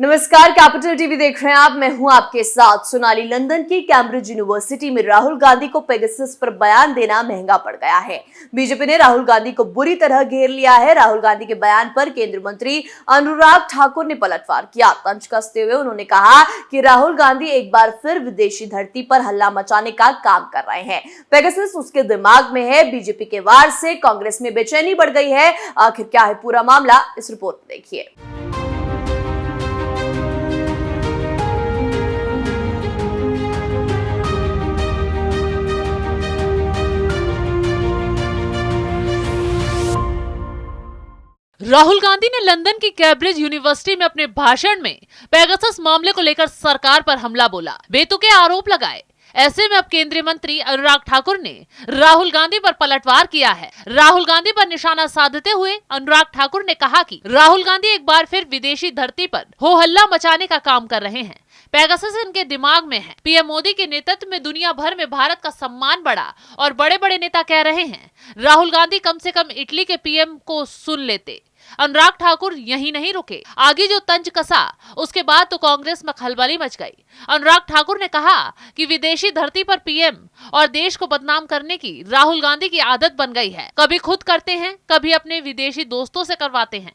नमस्कार, capital TV देख रहे हैं आप। मैं हूं आपके साथ सोनाली। लंदन की कैम्ब्रिज यूनिवर्सिटी में राहुल गांधी को पेगासस पर बयान देना महंगा पड़ गया है। बीजेपी ने राहुल गांधी को बुरी तरह घेर लिया है। राहुल गांधी के बयान पर केंद्रीय मंत्री अनुराग ठाकुर ने पलटवार किया। तंज कसते हुए उन्होंने कहा कि राहुल गांधी एक बार फिर विदेशी धरती पर हल्ला मचाने का काम कर रहे हैं। पेगासस उसके दिमाग में है। बीजेपी के वार से कांग्रेस में बेचैनी बढ़ गई है। आखिर क्या है पूरा मामला, इस रिपोर्ट में देखिए। राहुल गांधी ने लंदन की कैम्ब्रिज यूनिवर्सिटी में अपने भाषण में पेगासस मामले को लेकर सरकार पर हमला बोला, बेतुके आरोप लगाए। ऐसे में अब केंद्रीय मंत्री अनुराग ठाकुर ने राहुल गांधी पर पलटवार किया है। राहुल गांधी पर निशाना साधते हुए अनुराग ठाकुर ने कहा कि राहुल गांधी एक बार फिर विदेशी धरती पर हो हल्ला मचाने का काम कर रहे हैं। पेगासस इनके दिमाग में है। पीएम मोदी के नेतृत्व में दुनिया भर में भारत का सम्मान बढ़ा और बड़े बड़े नेता कह रहे हैं राहुल गांधी कम से कम इटली के पीएम को सुन लेते। अनुराग ठाकुर यहीं नहीं रुके, आगे जो तंज कसा उसके बाद तो कांग्रेस में खलबली मच गई। अनुराग ठाकुर ने कहा कि विदेशी धरती पर पीएम और देश को बदनाम करने की राहुल गांधी की आदत बन गई है। कभी खुद करते हैं, कभी अपने विदेशी दोस्तों से करवाते हैं।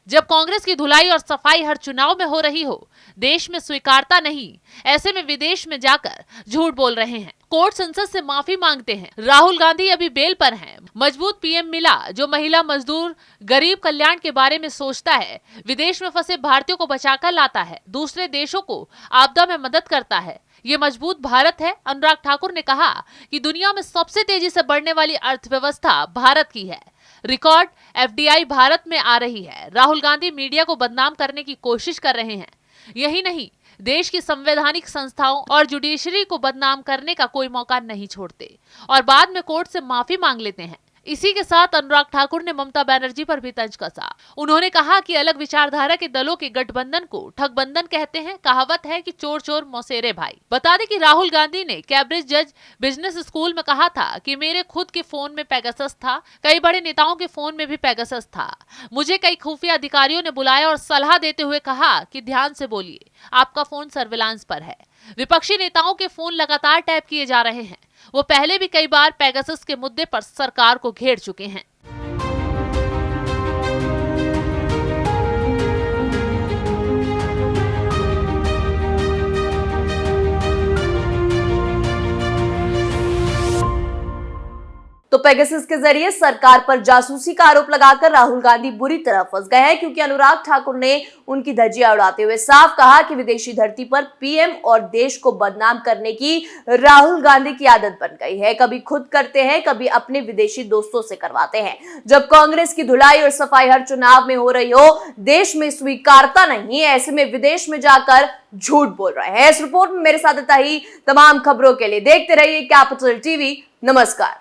जब कांग्रेस की धुलाई और सफाई हर चुनाव में हो रही हो, देश में स्वीकारता नहीं, ऐसे में विदेश में जाकर झूठ बोल रहे हैं। कोर्ट संसद से माफी मांगते हैं। राहुल गांधी अभी बेल पर हैं। मजबूत पीएम मिला जो महिला, मजदूर, गरीब कल्याण के बारे में सोचता है, विदेश में फंसे भारतीयों को बचाकर लाता है, दूसरे देशों को आपदा में मदद करता है। ये मजबूत भारत है। अनुराग ठाकुर ने कहा कि दुनिया में सबसे तेजी से बढ़ने वाली अर्थव्यवस्था भारत की है। रिकॉर्ड एफडीआई भारत में आ रही है। राहुल गांधी मीडिया को बदनाम करने की कोशिश कर रहे हैं। यही नहीं, देश की संवैधानिक संस्थाओं और जुडिशरी को बदनाम करने का कोई मौका नहीं छोड़ते और बाद में कोर्ट से माफी मांग लेते हैं। इसी के साथ अनुराग ठाकुर ने ममता बनर्जी पर भी तंज कसा। उन्होंने कहा कि अलग विचारधारा के दलों के गठबंधन को ठगबंधन कहते हैं। कहावत है कि चोर चोर मौसेरे भाई। बता दें कि राहुल गांधी ने कैम्ब्रिज जज बिजनेस स्कूल में कहा था कि मेरे खुद के फोन में पेगासस था, कई बड़े नेताओं के फोन में भी पेगासस था। मुझे कई खुफिया अधिकारियों ने बुलाया और सलाह देते हुए कहा कि ध्यान से बोलिए, आपका फोन सर्विलांस पर है। विपक्षी नेताओं के फोन लगातार टैप किए जा रहे हैं। वो पहले भी कई बार पेगासस के मुद्दे पर सरकार को घेर चुके हैं। तो पेगासस के जरिए सरकार पर जासूसी का आरोप लगाकर राहुल गांधी बुरी तरह फंस गए हैं, क्योंकि अनुराग ठाकुर ने उनकी धज्जियां उड़ाते हुए साफ कहा कि विदेशी धरती पर पीएम और देश को बदनाम करने की राहुल गांधी की आदत बन गई है। कभी खुद करते हैं, कभी अपने विदेशी दोस्तों से करवाते हैं। जब कांग्रेस की धुलाई और सफाई हर चुनाव में हो रही हो, देश में स्वीकारता नहीं है, ऐसे में विदेश में जाकर झूठ बोल रहे हैं। इस रिपोर्ट में मेरे साथ ही तमाम खबरों के लिए देखते रहिए कैपिटल टीवी। नमस्कार।